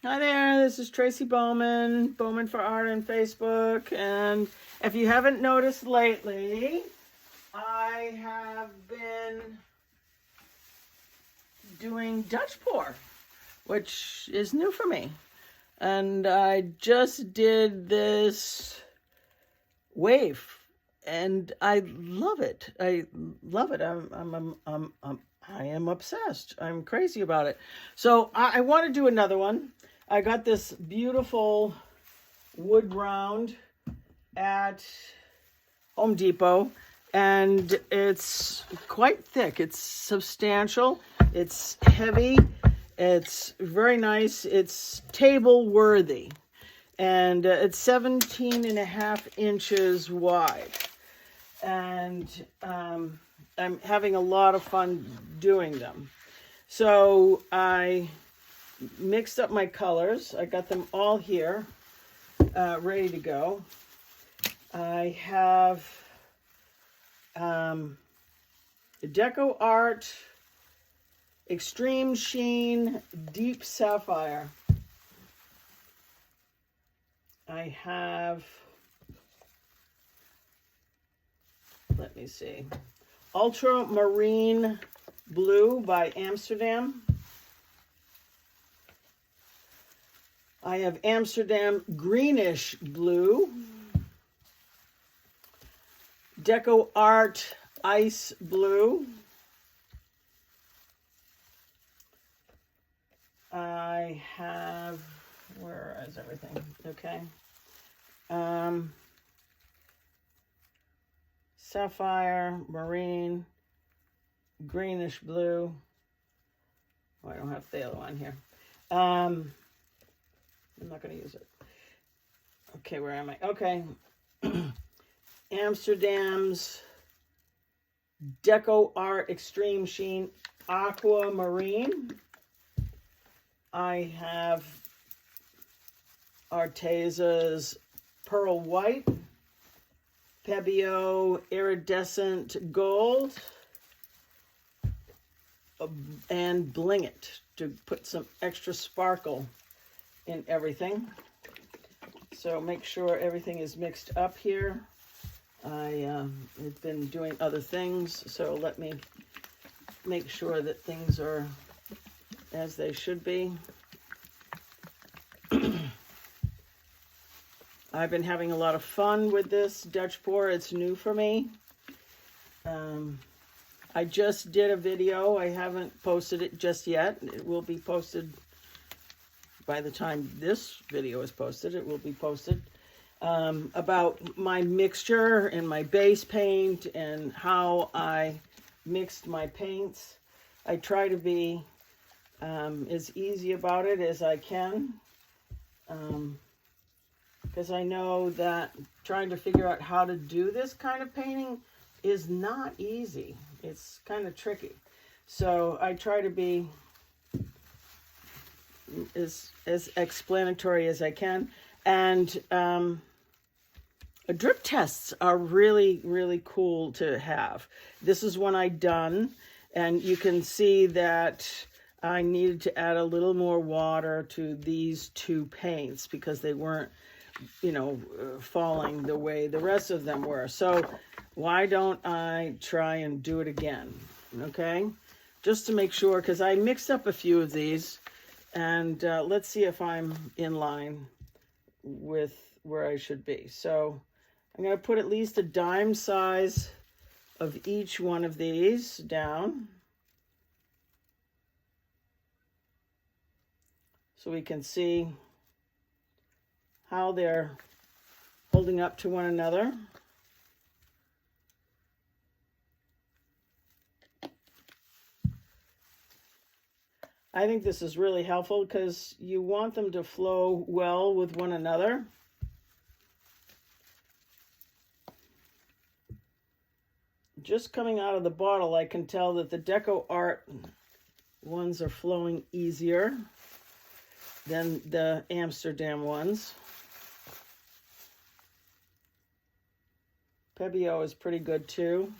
Hi there, this is Tracy Bowman, Bowman for Art on Facebook, and if you haven't noticed lately, I have been doing Dutch pour, which is new for me, and I just did this wave, and I love it. I love it. I am obsessed. I'm crazy about it. So I want to do another one. I got this beautiful wood round at Home Depot, and it's quite thick. It's substantial. It's heavy. It's very nice. It's table worthy, and it's 17.5 inches wide. And I'm having a lot of fun doing them. So I mixed up my colors. I got them all here, ready to go. I have Decoart Extreme Sheen Deep Sapphire. I have, let me see, Ultramarine Blue by Amsterdam. I have Amsterdam Greenish Blue, Decoart Ice Blue. I have, where is everything? Okay. Sapphire, Marine, Greenish Blue. Oh, I don't have the other one here. I'm not going to use it. Okay, where am I? Okay. Amsterdam's Decoart Extreme Sheen Aquamarine. I have Artesa's Pearl White, Pebeo Iridescent Gold, and Bling It to put some extra sparkle in everything. So make sure everything is mixed up here. I've been doing other things, so let me make sure that things are as they should be. I've been having a lot of fun with this Dutch pour. It's new for me. I just did a video. I haven't posted it just yet. It will be posted by the time this video is posted. It will be posted about my mixture and my base paint and how I mixed my paints. I try to be as easy about it as I can, because I know that trying to figure out how to do this kind of painting is not easy. It's kind of tricky. So I try to be as explanatory as I can. And drip tests are really, really cool to have. This is one I done, and you can see that I needed to add a little more water to these two paints because they weren't, falling the way the rest of them were. So why don't I try and do it again? Okay, just to make sure, because I mixed up a few of these, and let's see if I'm in line with where I should be. So I'm going to put at least a dime size of each one of these down so we can see how they're holding up to one another. I think this is really helpful because you want them to flow well with one another. Just coming out of the bottle, I can tell that the Decoart ones are flowing easier than the Amsterdam ones. Pebeo is pretty good too.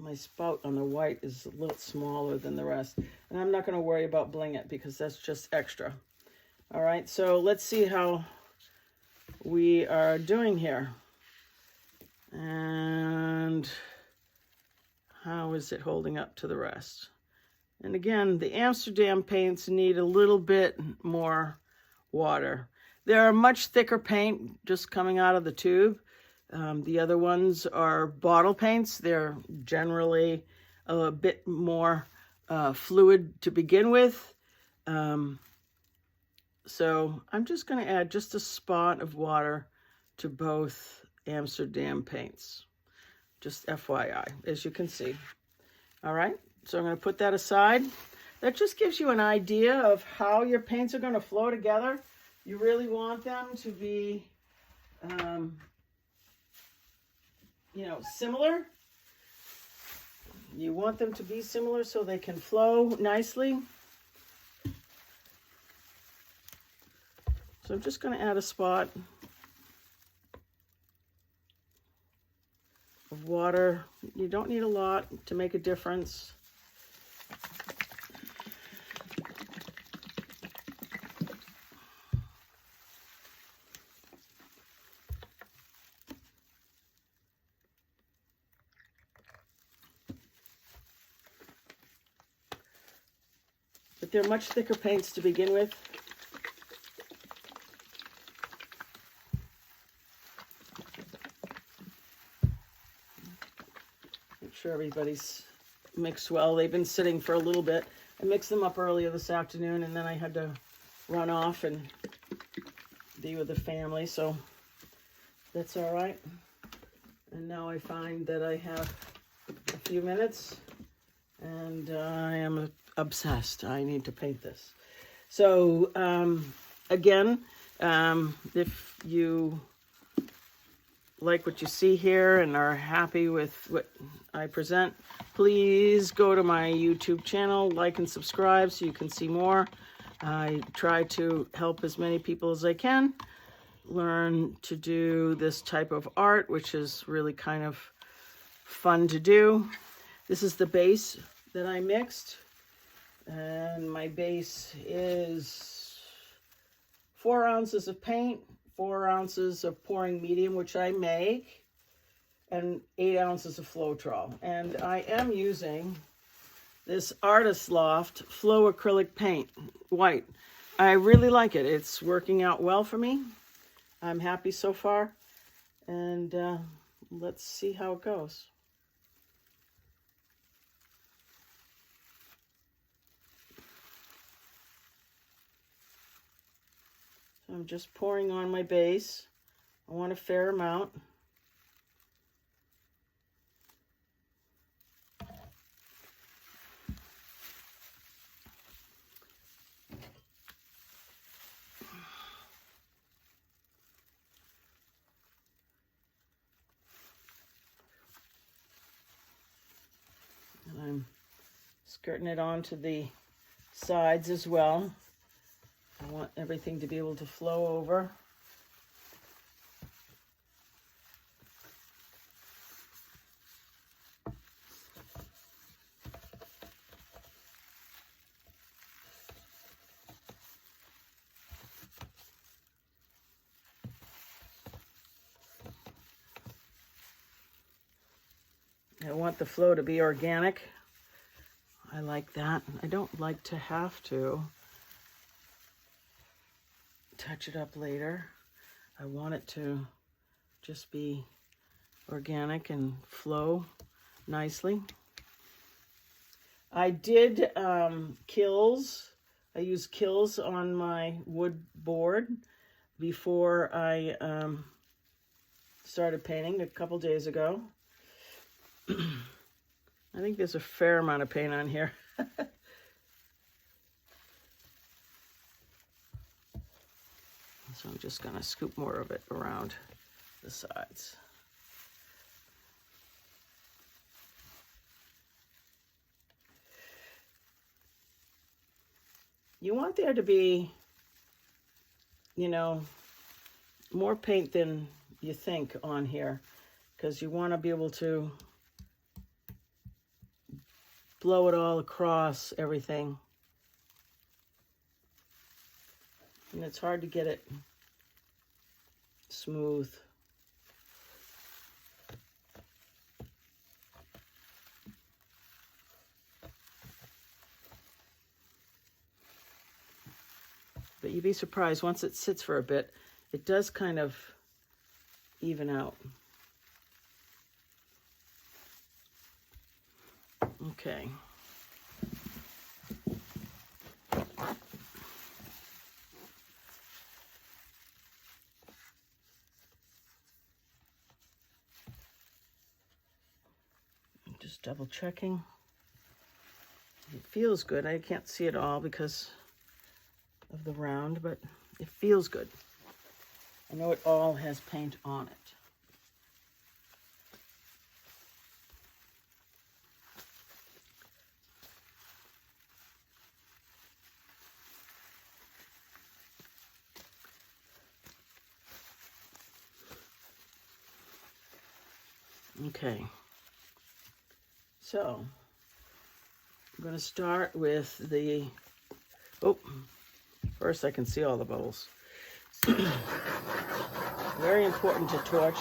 my spout on the white is a little smaller than the rest. And I'm not going to worry about bling it because that's just extra. All right, so let's see how we are doing here. And how is it holding up to the rest? And again, the Amsterdam paints need a little bit more water. They're a much thicker paint just coming out of the tube. The other ones are bottle paints. They're generally a bit more fluid to begin with. So I'm just going to add just a spot of water to both Amsterdam paints. Just FYI, as you can see. All right, so I'm going to put that aside. That just gives you an idea of how your paints are going to flow together. You really want them to be, you know, similar. You want them to be similar so they can flow nicely. So I'm just going to add a spot of water. You don't need a lot to make a difference. But they're much thicker paints to begin with. Make sure everybody's mixed well. They've been sitting for a little bit. I mixed them up earlier this afternoon, and then I had to run off and be with the family, so that's all right. And now I find that I have a few minutes, and I am obsessed. I need to paint this. So again, if you like what you see here and are happy with what I present, please go to my YouTube channel, like and subscribe so you can see more. I try to help as many people as I can learn to do this type of art, which is really kind of fun to do. This is the base that I mixed, and my base is 4 ounces of paint, 4 ounces of pouring medium, which I make, and 8 ounces of Floetrol. And I am using this Artist Loft Flow acrylic paint, white. I really like it. It's working out well for me. I'm happy so far, and let's see how it goes. So I'm just pouring on my base. I want a fair amount. I'm skirting it onto the sides as well. I want everything to be able to flow over. I want the flow to be organic. I like that. I don't like to have to touch it up later. I want it to just be organic and flow nicely. I did kills. I used kills on my wood board before I started painting a couple days ago. I think there's a fair amount of paint on here. So I'm just going to scoop more of it around the sides. You want there to be, you know, more paint than you think on here, because you want to be able to blow it all across everything. And it's hard to get it smooth. But you'd be surprised, once it sits for a bit, it does kind of even out. Okay. Just double checking. It feels good. I can't see it all because of the round, but it feels good. I know it all has paint on it. Okay, so I'm going to start with the, oh, first I can see all the bubbles. Very important to torch.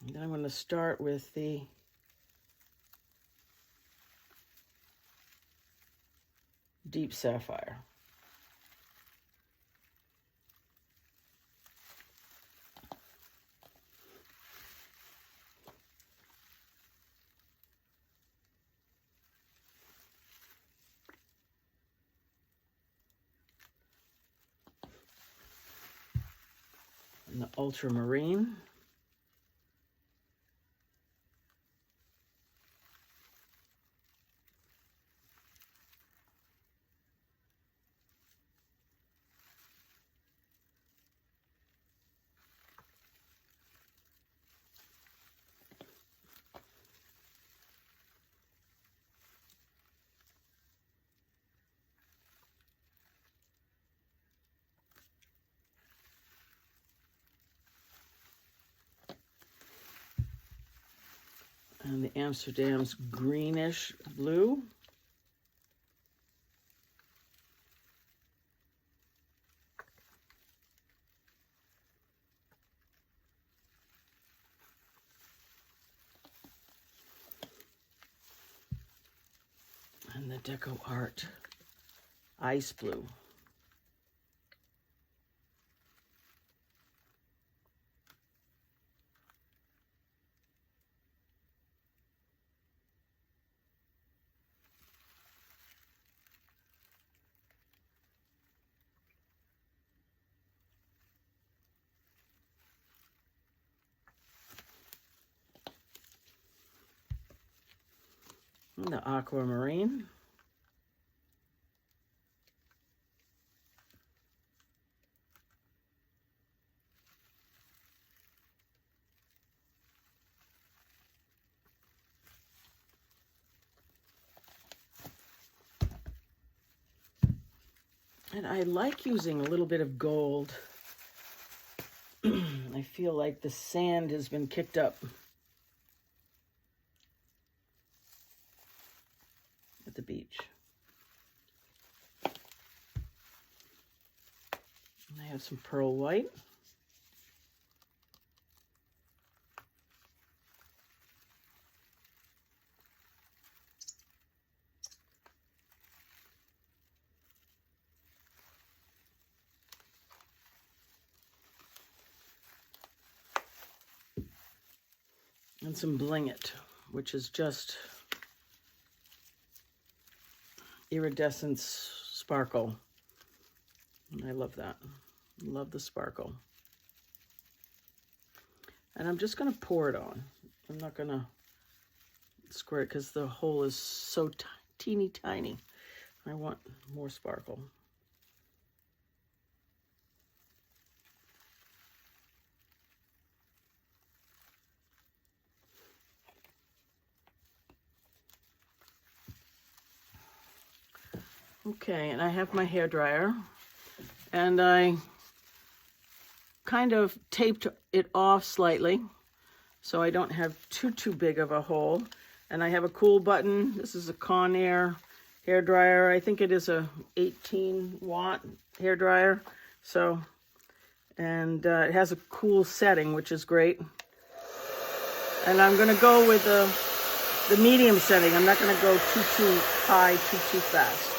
And then I'm going to start with the deep sapphire. And the ultramarine. And the Amsterdam's greenish blue. And the Decoart ice blue. And the aquamarine. And I like using a little bit of gold. I feel like the sand has been kicked up at the beach. And I have some pearl white. And some Bling It, which is just iridescence sparkle. And I love that. Love the sparkle. And I'm just going to pour it on. I'm not going to squirt it because the hole is so teeny tiny. I want more sparkle. Okay, and I have my hair dryer, and I kind of taped it off slightly so I don't have too big of a hole. And I have a cool button. This is a Conair hair dryer. I think it is a 18-watt hair dryer. So, and it has a cool setting, which is great. And I'm going to go with the medium setting. I'm not going to go too high, too fast.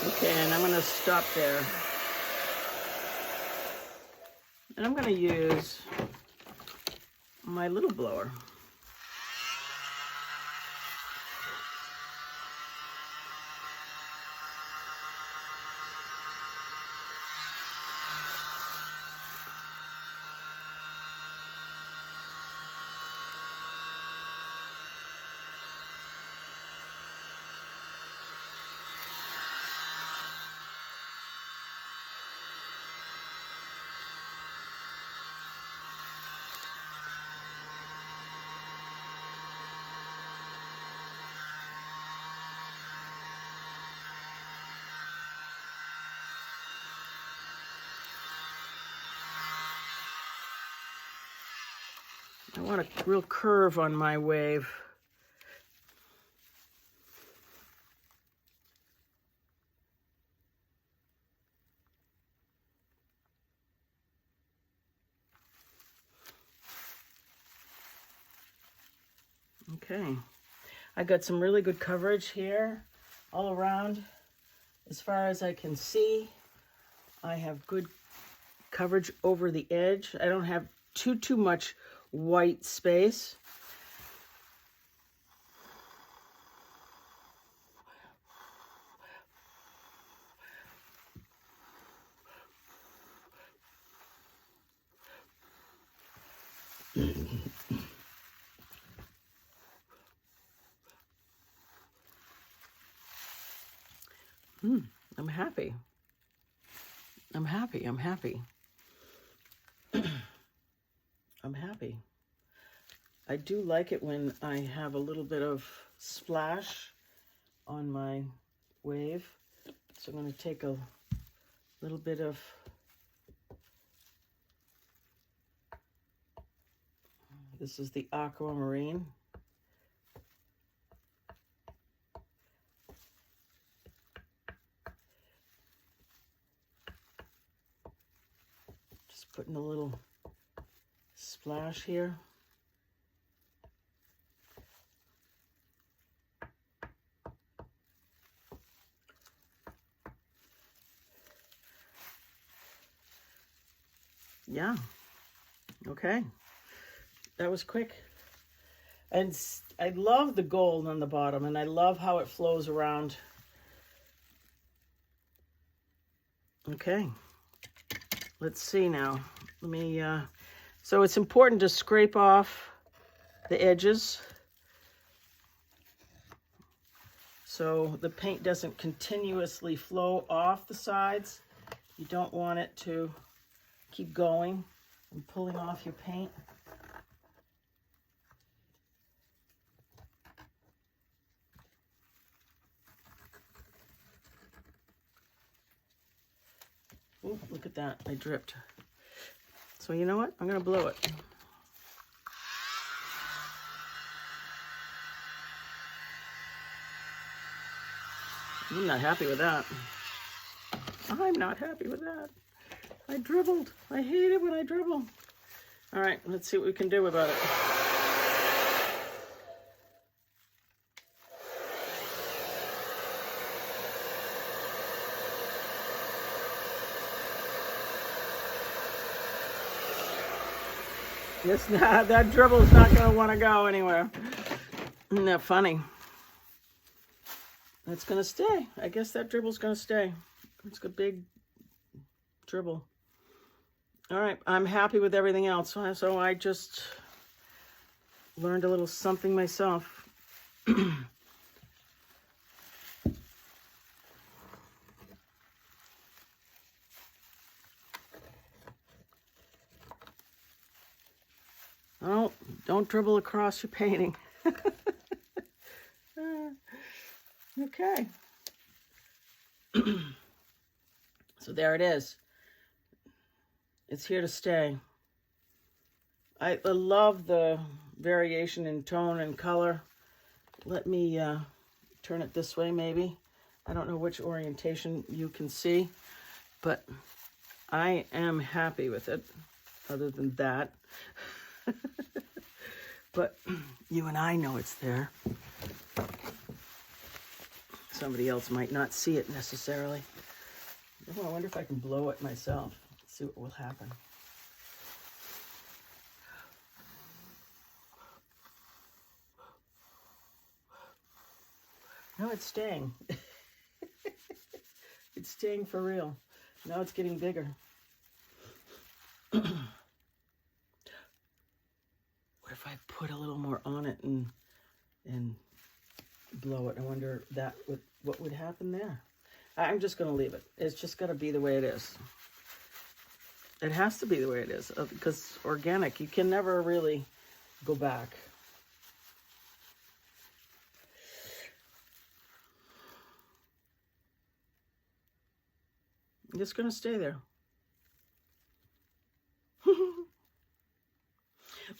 Okay, and I'm going to stop there. And I'm going to use my little blower. I want a real curve on my wave. Okay, I got some really good coverage here all around. As far as I can see, I have good coverage over the edge. I don't have too much white space. I'm happy. I'm happy. I'm happy. I'm happy. I do like it when I have a little bit of splash on my wave. So I'm going to take a little bit of this is the aquamarine. Just putting a little splash here. Yeah. Okay. That was quick. And I love the gold on the bottom, and I love how it flows around. Okay. Let's see now. Let me, so it's important to scrape off the edges so the paint doesn't continuously flow off the sides. You don't want it to keep going and pulling off your paint. Ooh, look at that, I dripped. So you know what? I'm gonna blow it. I'm not happy with that. I'm not happy with that. I dribbled. I hate it when I dribble. All right, let's see what we can do about it. It's not, that dribble's not going to want to go anywhere. Isn't that funny? It's going to stay. I guess that dribble's going to stay. It's a big dribble. All right, I'm happy with everything else. So I just learned a little something myself. Oh, don't dribble across your painting. Okay. So there it is. It's here to stay. I love the variation in tone and color. Let me turn it this way maybe. I don't know which orientation you can see, but I am happy with it, other than that. But you and I know it's there. Somebody else might not see it necessarily. Oh, I wonder if I can blow it myself. Let's see what will happen. No, it's staying. It's staying for real. Now it's getting bigger. What if I put a little more on it and blow it? I wonder what would happen there. I'm just going to leave it. It's just got to be the way it is. It has to be the way it is, because organic, you can never really go back. I'm just going to stay there.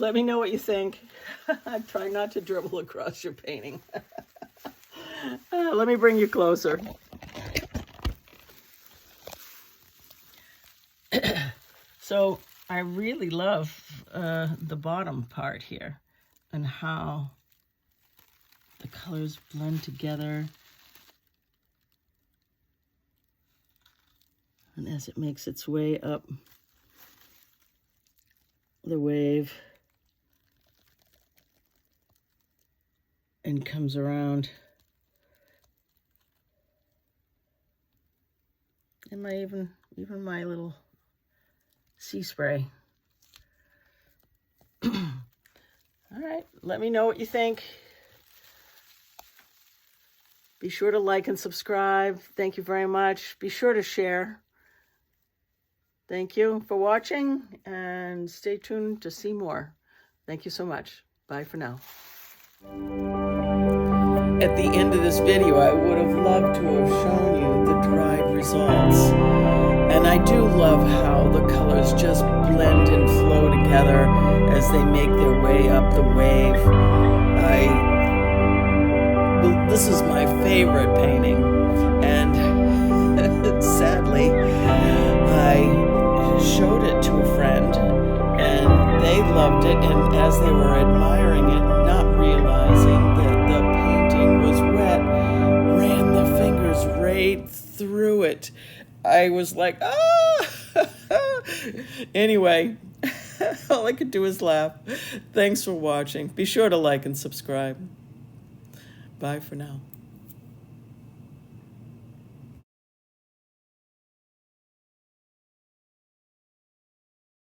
Let me know what you think. Try not to dribble across your painting. Let me bring you closer. So I really love the bottom part here and how the colors blend together. And as it makes its way up the wave and comes around. And my even my little sea spray. All right, let me know what you think. Be sure to like and subscribe. Thank you very much. Be sure to share. Thank you for watching, and stay tuned to see more. Thank you so much. Bye for now. At the end of this video, I would have loved to have shown you the dried results. And I do love how the colors just blend and flow together as they make their way up the wave. This is my favorite painting, and sadly, I showed it to a friend, and they loved it, and as they were admiring it, not realizing that the painting was wet, ran their fingers right through it. I was like, ah! Anyway, all I could do is laugh. Thanks for watching. Be sure to like and subscribe. Bye for now.